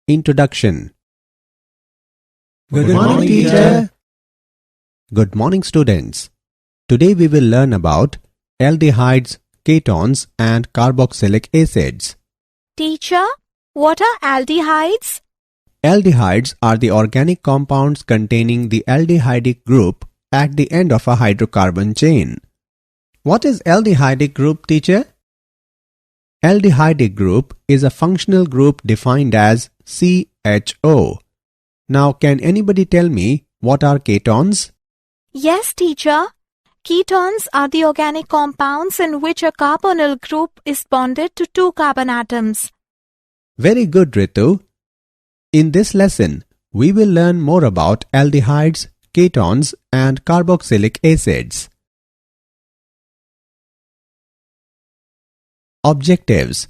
Introduction. Good morning, teacher. Good morning, students. Today we will learn about aldehydes, ketones and carboxylic acids. Teacher, what are aldehydes? Aldehydes are the organic compounds containing the aldehydic group at the end of a hydrocarbon chain. What is aldehydic group, teacher? Aldehydic group is a functional group defined as CHO. Now, can anybody tell me what are ketones? Yes, teacher. Ketones are the organic compounds in which a carbonyl group is bonded to two carbon atoms. Very good, Ritu. In this lesson, we will learn more about aldehydes, ketones and carboxylic acids. Objectives.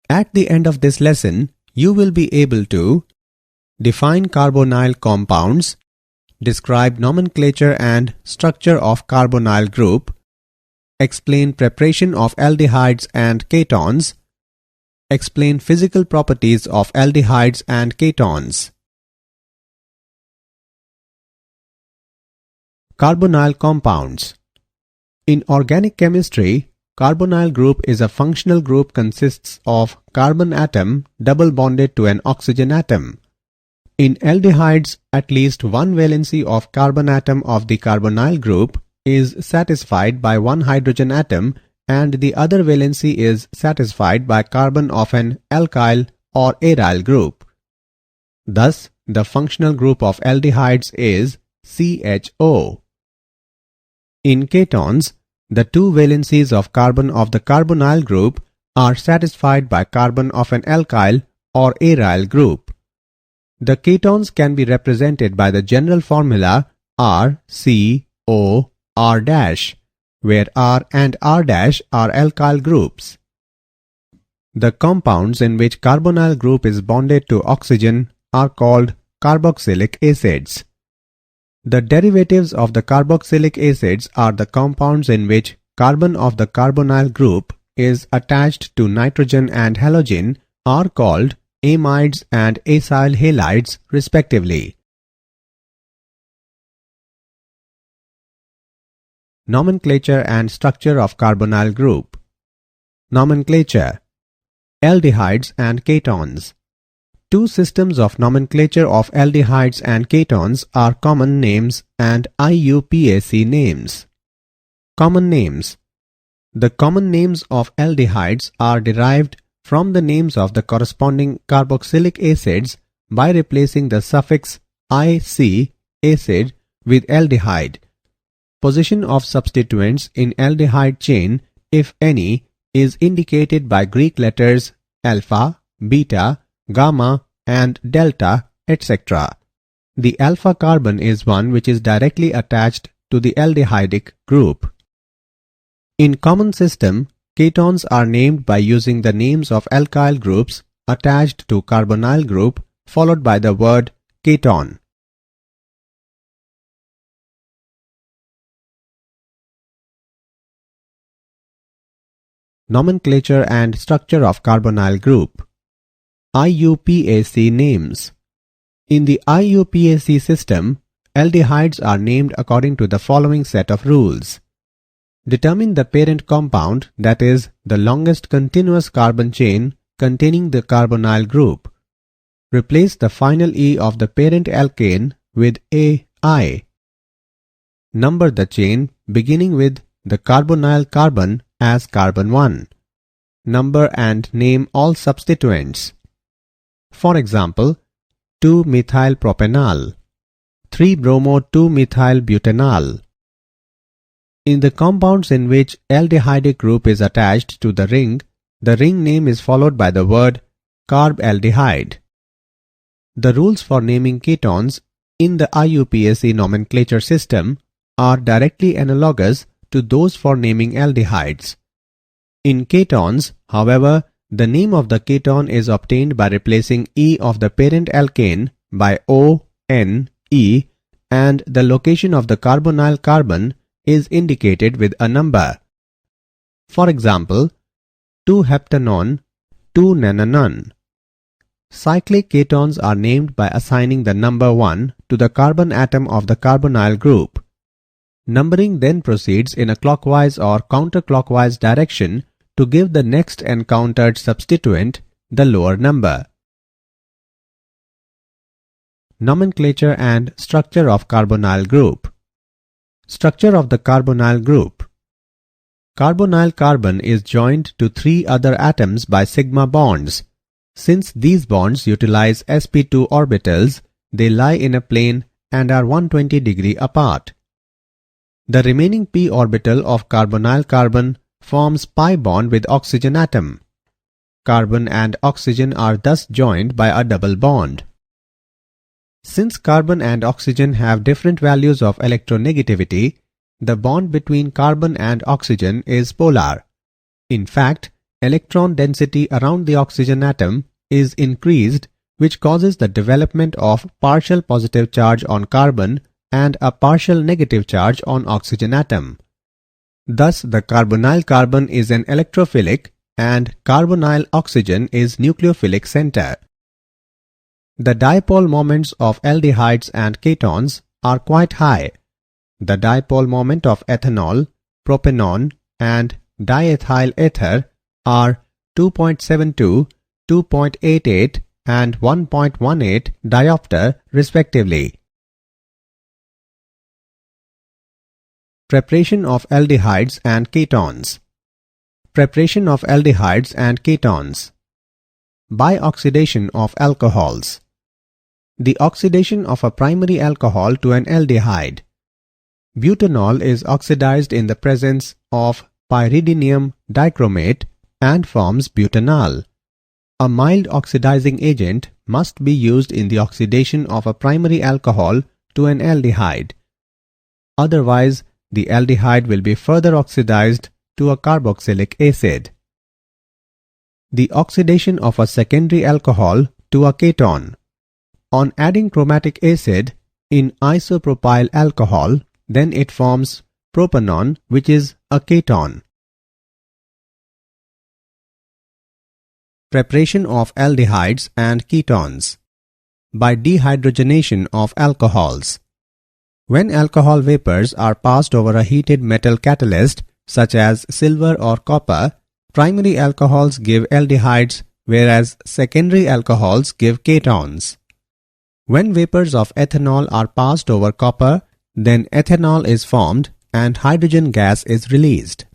At the end of this lesson, you will be able to define carbonyl compounds, describe nomenclature and structure of carbonyl group, explain preparation of aldehydes and ketones, explain physical properties of aldehydes and ketones. Carbonyl compounds. In organic chemistry, carbonyl group is a functional group consists of carbon atom double bonded to an oxygen atom. In aldehydes, at least one valency of carbon atom of the carbonyl group is satisfied by one hydrogen atom and the other valency is satisfied by carbon of an alkyl or aryl group. Thus, the functional group of aldehydes is CHO. In ketones, the two valencies of carbon of the carbonyl group are satisfied by carbon of an alkyl or aryl group. The ketones can be represented by the general formula RCOR', where R and R' are alkyl groups. The compounds in which carbonyl group is bonded to oxygen are called carboxylic acids. The derivatives of the carboxylic acids are the compounds in which carbon of the carbonyl group is attached to nitrogen and halogen are called amides and acyl halides respectively. Nomenclature and structure of carbonyl group. Nomenclature. Aldehydes and ketones. Two systems of nomenclature of aldehydes and ketones are common names and IUPAC names. Common names. The common names of aldehydes are derived from the names of the corresponding carboxylic acids by replacing the suffix -ic acid with aldehyde. Position of substituents in aldehyde chain, if any, is indicated by Greek letters alpha, beta, gamma and delta, etc. The alpha carbon is one which is directly attached to the aldehydic group. In common system, ketones are named by using the names of alkyl groups attached to carbonyl group followed by the word keton. Nomenclature and structure of carbonyl group. IUPAC names. In the IUPAC system, aldehydes are named according to the following set of rules. Determine the parent compound, that is, the longest continuous carbon chain containing the carbonyl group. Replace the final E of the parent alkane with AI. Number the chain beginning with the carbonyl carbon as carbon 1. Number and name all substituents. For example, 2-methylpropanol, 3-bromo-2-methylbutanol. In the compounds in which aldehydic group is attached to the ring name is followed by the word carbaldehyde. The rules for naming ketones in the IUPAC nomenclature system are directly analogous to those for naming aldehydes. In ketones, however, the name of the keton is obtained by replacing E of the parent alkane by O-N-E and the location of the carbonyl carbon is indicated with a number. For example, 2-heptanon, 2-nananon. Cyclic ketones are named by assigning the number 1 to the carbon atom of the carbonyl group. Numbering then proceeds in a clockwise or counterclockwise direction to give the next encountered substituent the lower number. Nomenclature and structure of carbonyl group. Structure of the carbonyl group. Carbonyl carbon is joined to 3 other atoms by sigma bonds. Since these bonds utilize sp2 orbitals, they lie in a plane and are 120 degree apart. The remaining p orbital of carbonyl carbon forms pi bond with oxygen atom. Carbon and oxygen are thus joined by a double bond. Since carbon and oxygen have different values of electronegativity, the bond between carbon and oxygen is polar. In fact, electron density around the oxygen atom is increased, which causes the development of partial positive charge on carbon and a partial negative charge on oxygen atom. Thus, the carbonyl carbon is an electrophilic and carbonyl oxygen is nucleophilic center. The dipole moments of aldehydes and ketones are quite high. The dipole moment of ethanol, propanol, and diethyl ether are 2.72, 2.88, and 1.18 diopter respectively. Preparation of aldehydes and ketones. Preparation of aldehydes and ketones. By oxidation of alcohols. The oxidation of a primary alcohol to an aldehyde. Butanol is oxidized in the presence of pyridinium dichromate and forms butanol. A mild oxidizing agent must be used in the oxidation of a primary alcohol to an aldehyde. Otherwise, the aldehyde will be further oxidized to a carboxylic acid. The oxidation of a secondary alcohol to a keton. On adding chromatic acid in isopropyl alcohol, then it forms propanone, which is a keton. Preparation of aldehydes and ketones. By dehydrogenation of alcohols. When alcohol vapors are passed over a heated metal catalyst such as silver or copper, primary alcohols give aldehydes whereas secondary alcohols give ketones. When vapors of ethanol are passed over copper, then ethanol is formed and hydrogen gas is released.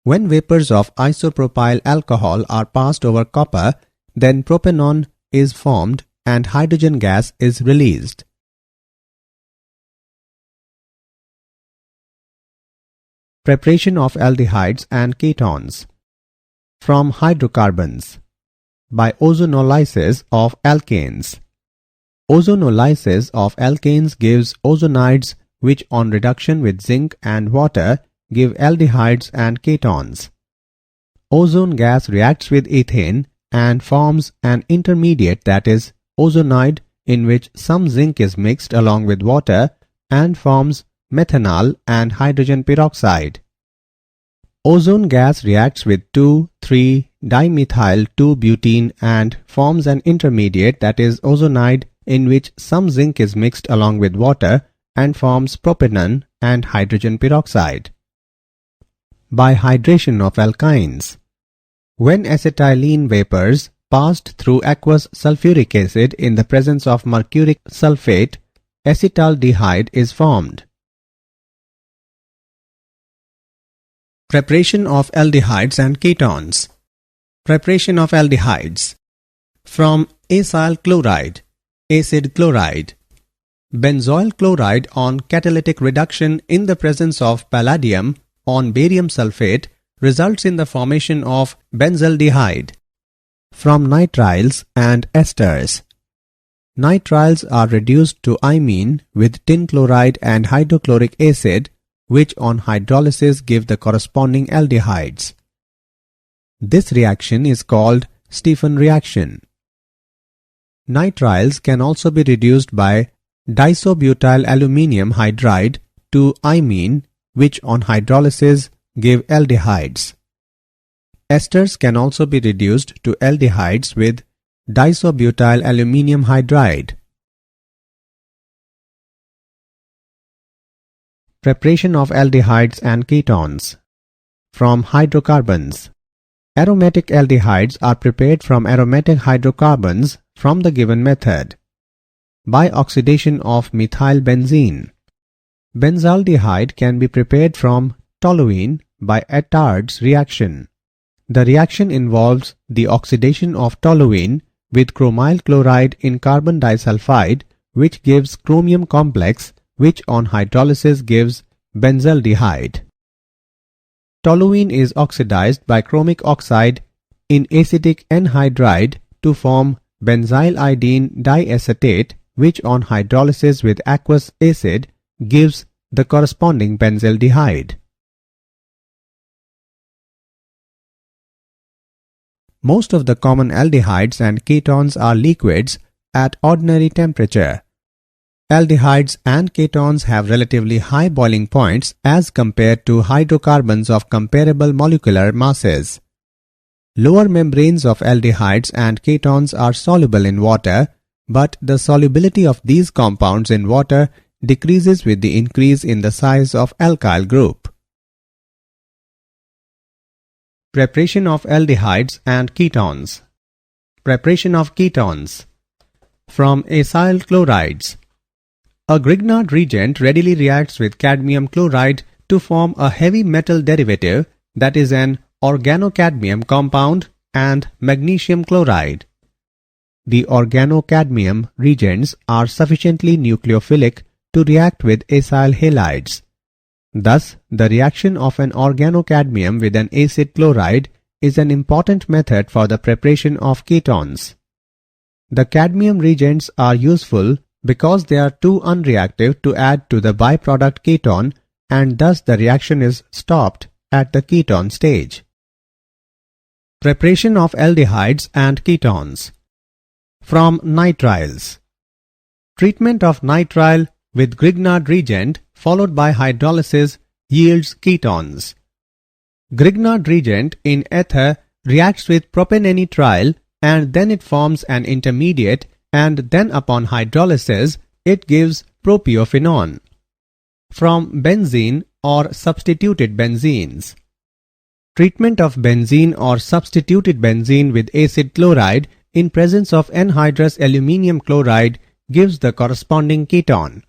When vapors of isopropyl alcohol are passed over copper, then propanone is formed and hydrogen gas is released. Preparation of aldehydes and ketones. From hydrocarbons. By ozonolysis of alkanes. Ozonolysis of alkanes gives ozonides which on reduction with zinc and water give aldehydes and ketones. Ozone gas reacts with ethane and forms an intermediate, that is ozonide, in which some zinc is mixed along with water and forms methanol and hydrogen peroxide. Ozone gas reacts with 2,3-dimethyl-2-butene and forms an intermediate, that is ozonide, in which some zinc is mixed along with water and forms propanone and hydrogen peroxide. By hydration of alkynes. When acetylene vapors passed through aqueous sulfuric acid in the presence of mercuric sulfate, acetaldehyde is formed. Preparation of aldehydes and ketones. Preparation of aldehydes. From acyl chloride, acid chloride. Benzoyl chloride on catalytic reduction in the presence of palladium on barium sulfate results in the formation of benzaldehyde. From nitriles and esters. Nitriles are reduced to imine with tin chloride and hydrochloric acid, which on hydrolysis give the corresponding aldehydes. This reaction is called Stephan reaction. Nitriles can also be reduced by diisobutyl aluminium hydride to imine, which on hydrolysis give aldehydes. Esters can also be reduced to aldehydes with diisobutyl aluminium hydride. Preparation of aldehydes and ketones from hydrocarbons. Aromatic aldehydes are prepared from aromatic hydrocarbons from the given method. By oxidation of methylbenzene. Benzaldehyde can be prepared from toluene by Attard's reaction. The reaction involves the oxidation of toluene with chromyl chloride in carbon disulfide, which gives chromium complex, which on hydrolysis gives benzaldehyde. Toluene is oxidized by chromic oxide in acidic anhydride to form benzyldene diacetate, which on hydrolysis with aqueous acid gives the corresponding benzaldehyde. Most of the common aldehydes and ketones are liquids at ordinary temperature. Aldehydes and ketones have relatively high boiling points as compared to hydrocarbons of comparable molecular masses. Lower membranes of aldehydes and ketones are soluble in water, but the solubility of these compounds in water decreases with the increase in the size of alkyl group. Preparation of aldehydes and ketones. Preparation of ketones from acyl chlorides. A Grignard reagent readily reacts with cadmium chloride to form a heavy metal derivative, that is an organocadmium compound and magnesium chloride. The organocadmium reagents are sufficiently nucleophilic to react with acyl halides. Thus, the reaction of an organocadmium with an acid chloride is an important method for the preparation of ketones. The cadmium reagents are useful because they are too unreactive to add to the byproduct ketone, and thus the reaction is stopped at the ketone stage. Preparation of aldehydes and ketones from nitriles. Treatment of nitrile with Grignard reagent followed by hydrolysis yields ketones. Grignard reagent in ether reacts with propanenitrile and then it forms an intermediate, and then upon hydrolysis it gives propiophenone from benzene or substituted benzenes. Treatment of benzene or substituted benzene with acid chloride in presence of anhydrous aluminium chloride gives the corresponding ketone.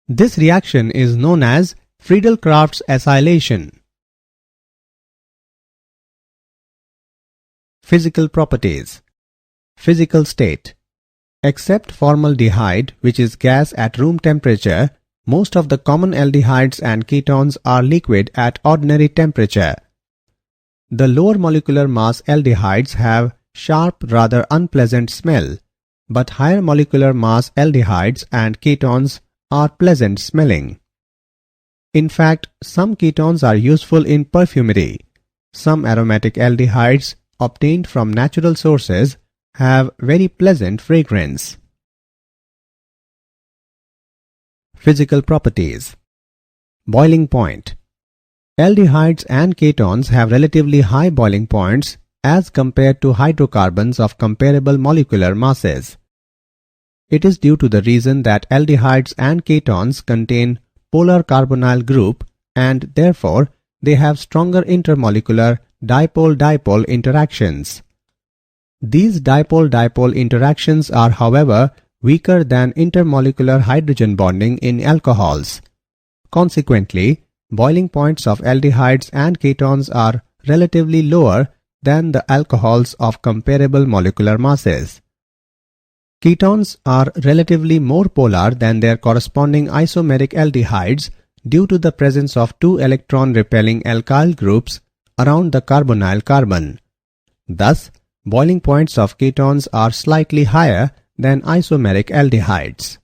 This reaction is known as Friedel-Crafts acylation. Physical properties. Physical state. Except formaldehyde, which is gas at room temperature, most of the common aldehydes and ketones are liquid at ordinary temperature. The lower molecular mass aldehydes have sharp, rather unpleasant smell, but higher molecular mass aldehydes and ketones are pleasant smelling. In fact, some ketones are useful in perfumery. Some aromatic aldehydes obtained from natural sources have very pleasant fragrance. Physical properties. Boiling point. Aldehydes and ketones have relatively high boiling points as compared to hydrocarbons of comparable molecular masses. It is due to the reason that aldehydes and ketones contain polar carbonyl group and therefore they have stronger intermolecular dipole-dipole interactions. These dipole-dipole interactions are, however, weaker than intermolecular hydrogen bonding in alcohols. Consequently, boiling points of aldehydes and ketones are relatively lower than the alcohols of comparable molecular masses. Ketones are relatively more polar than their corresponding isomeric aldehydes due to the presence of two electron-repelling alkyl groups around the carbonyl carbon. Thus, boiling points of ketones are slightly higher than isomeric aldehydes.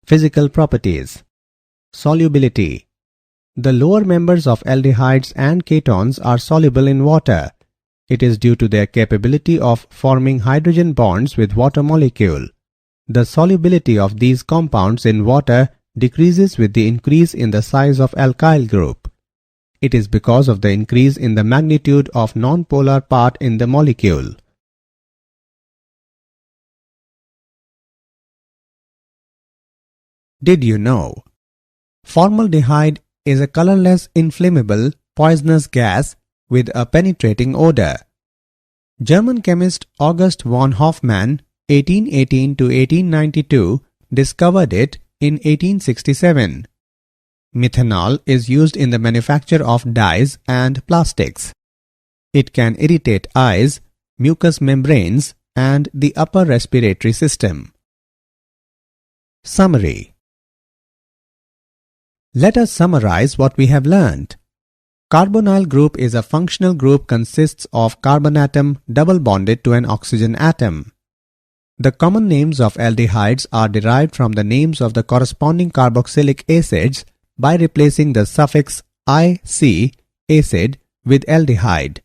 Physical properties. Solubility. The lower members of aldehydes and ketones are soluble in water. It is due to their capability of forming hydrogen bonds with water molecule. The solubility of these compounds in water decreases with the increase in the size of alkyl group. it is because of the increase in the magnitude of non-polar part in the molecule. Did you know? Formaldehyde is a colorless, inflammable, poisonous gas with a penetrating odor. German chemist August von Hofmann, 1818 to 1892, discovered it in 1867. Methanol is used in the manufacture of dyes and plastics. It can irritate eyes, mucous membranes, and the upper respiratory system. Summary. Let us summarize what we have learned. Carbonyl group is a functional group consists of carbon atom double bonded to an oxygen atom. The common names of aldehydes are derived from the names of the corresponding carboxylic acids by replacing the suffix -ic acid with aldehyde.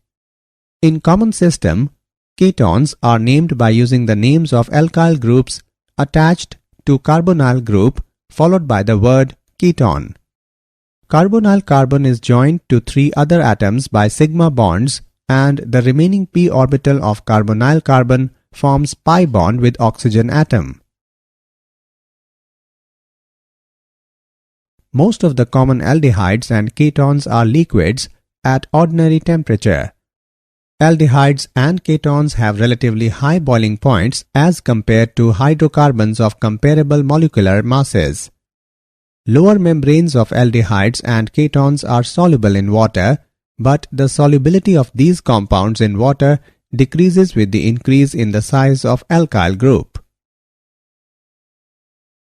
In common system, ketones are named by using the names of alkyl groups attached to carbonyl group followed by the word ketone. Carbonyl carbon is joined to 3 other atoms by sigma bonds, and the remaining p orbital of carbonyl carbon forms pi bond with oxygen atom. Most of the common aldehydes and ketones are liquids at ordinary temperature. Aldehydes and ketones have relatively high boiling points as compared to hydrocarbons of comparable molecular masses. Lower membranes of aldehydes and ketones are soluble in water, but the solubility of these compounds in water decreases with the increase in the size of alkyl group.